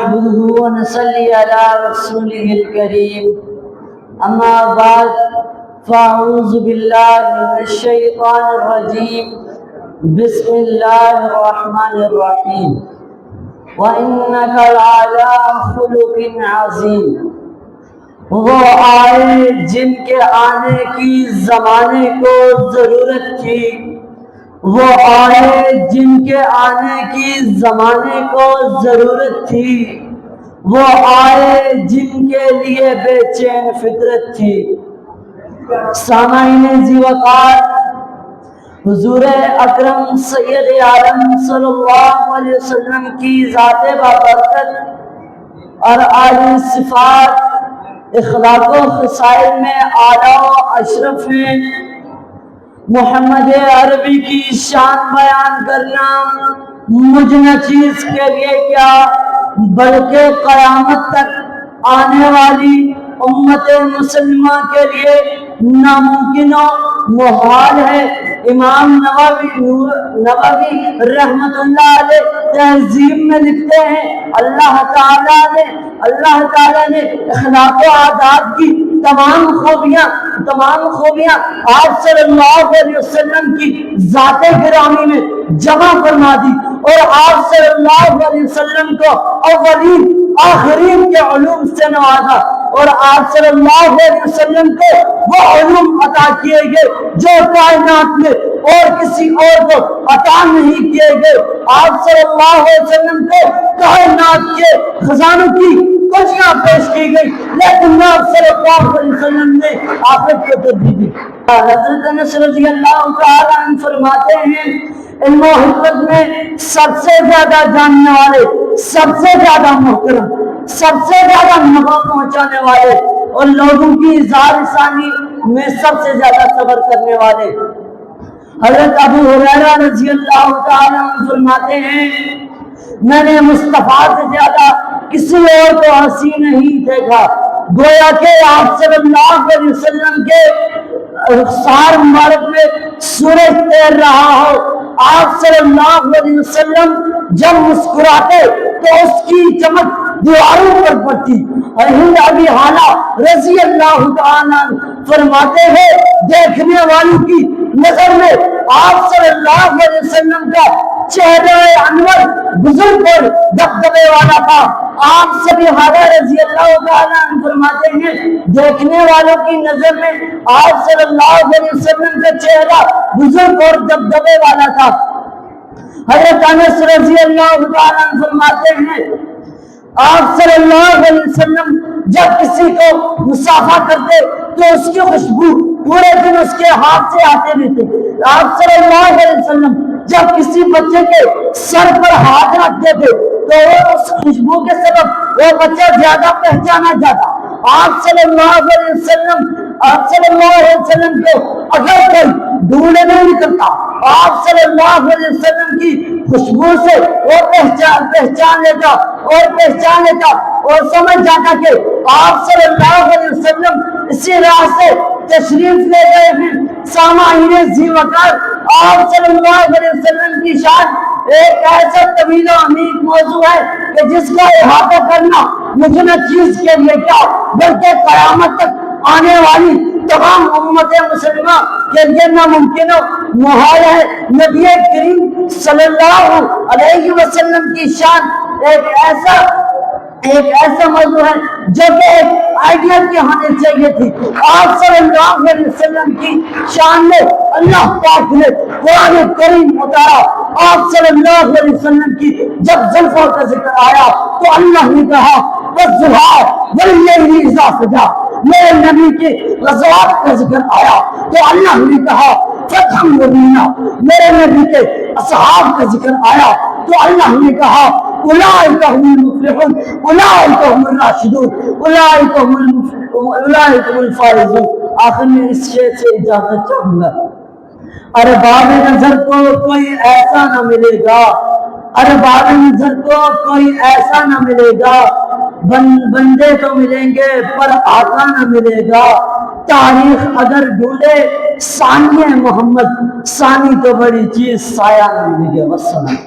نحمده ونصلي على رسوله الكريم أما بعد فأعوذ بالله من الشيطان الرجيم بسم الله الرحمن الرحيم وإنك لعلى خلق عظيم. وہ آئے جن کے آنے کی زمانے کو ضرورت تھی، وہ آئے جن کے آنے کی زمانے کو ضرورت تھی، وہ آئے جن کے لیے بے چین فطرت تھی. سامعین ذی وقار، حضور اکرم سید عالم صلی اللہ علیہ وسلم کی ذات بابرکت اور اعلی صفات اخلاق و خصائل میں اعلیٰ و اشرف ہیں. محمد عربی کی شان بیان کرنا مجھ نہ چیز کے لیے کیا بلکہ قیامت تک آنے والی امت مسلمہ کے لیے ناممکن و محال ہے. امام نووی رحمت اللہ علیہ تہذیب میں لکھتے ہیں اللہ تعالیٰ نے اخلاق و آداب کی تمام خوبیاں آپ صلی اللہ علیہ وسلم کی ذات گرامی میں جمع فرما دی اور آپ صلی اللہ علیہ وسلم کو اولین آخرین کے علوم سے نوازا اور آپ صلی اللہ علیہ وسلم کو وہ علوم عطا کیے گئے جو کائنات میں اور کسی اور کو عطا نہیں کیے گئے. آپ صلی اللہ علیہ وسلم کو کائنات کے خزانوں کی کچیاں پیش کی گئی لیکن آپ صلی اللہ علیہ وسلم نے آخرت کو ترجیح دی. حضرت انس رضی اللہ تعالیٰ عنہ فرماتے ہیں علم و حکمت میں سب سے زیادہ جاننے والے، سب سے زیادہ محترم، سب سے زیادہ نفع پہنچانے والے اور لوگوں کی اظہار ثانی میں سب سے زیادہ صبر کرنے والے حضرت ابو ہریرہ رضی اللہ تعالیٰ عنہ فرماتے ہیں میں نے مصطفیٰ سے زیادہ کسی اور کو ہنسی نہیں دیکھا، گویا کہ آپ صلی اللہ علیہ وسلم کے رخسار مبارک میں سورج تیر رہا ہو. آپ صلی اللہ علیہ وسلم جب مسکراتے تو اس کی چمک دیواروں پر پڑتی. ہند ابی حالہ رضی اللہ تعالیٰ فرماتے ہیں دیکھنے والوں کی نظر میں آپ صلی اللہ علیہ وسلم کا چہرہ انور بزرگ اور دبدبے والا تھا. آپ سبھی حالہ رضی اللہ تعالیٰ فرماتے ہیں دیکھنے والوں کی نظر میں آپ صلی اللہ علیہ وسلم کا چہرہ بزرگ اور دبدبے والا تھا. حضرت انس رضی اللہ تعالیٰ فرماتے ہیں آپ صلی اللہ علیہ وسلم جب کسی کو مصافحہ کرتے تو اس کی خوشبو پورے دن اس کے ہاتھ سے آتے رہتے. آپ صلی اللہ علیہ وسلم جب کسی بچے کے سر پر ہاتھ رکھتے تھے تو اس خوشبو کے سبب وہ بچہ زیادہ پہچانا جاتا. آپ صلی اللہ علیہ وسلم کو اگر کوئی ڈھونڈے نہیں کرتا آپ صلی اللہ علیہ وسلم کی خوشبو سے وہ پہچان لیتا اور سمجھ جاتا کہ آپ صلی اللہ علیہ وسلم اسی راہ سے تشریف لے گئے ہیں. سامعین ذی وقار، آپ صلی اللہ علیہ وسلم کی شان ایک ایسا طویل و عمیق موضوع ہے کہ جس کا احاطہ کرنا مجھے نہ چیز کے لیے کیا بلکہ قیامت تک آنے والی تمام امت مسلمہ کے لیے ناممکن و محال ہے. نبی کریم صلی اللہ علیہ وسلم کی شان ایک ایسا موضوع ہے جو کہ ایک آئیڈیل کی ہونے چاہیے تھی. آپ صلی اللہ علیہ وسلم کی شان میں اللہ پاک نے قرآن کریم اتارا. آپ صلی اللہ علیہ وسلم کی جب زلفوں کا ذکر آیا تو اللہ نے کہا والضحیٰ واللیل اذا سجا. میرے نبی کے غزوات کا ذکر آیا تو اللہ نے کہا فتح مبینہ. میرے نبی کے اصحاب کا ذکر آیا تو اللہ نے کہا اولئک هم المفلحون اولئک هم الراشدون اولئک هم الفائزون. آخر میں اس شعر سے اجازت چاہوں گا. ارباب نظر کو کوئی ایسا نہ ملے گا، ارباب نظر کو کوئی ایسا نہ ملے گا، بندے تو ملیں گے پر آقا نہ ملے گا. تاریخ اگر ڈھونڈے ثانی محمد، ثانی تو بڑی چیز سایہ نہ ملے گا. والسلام.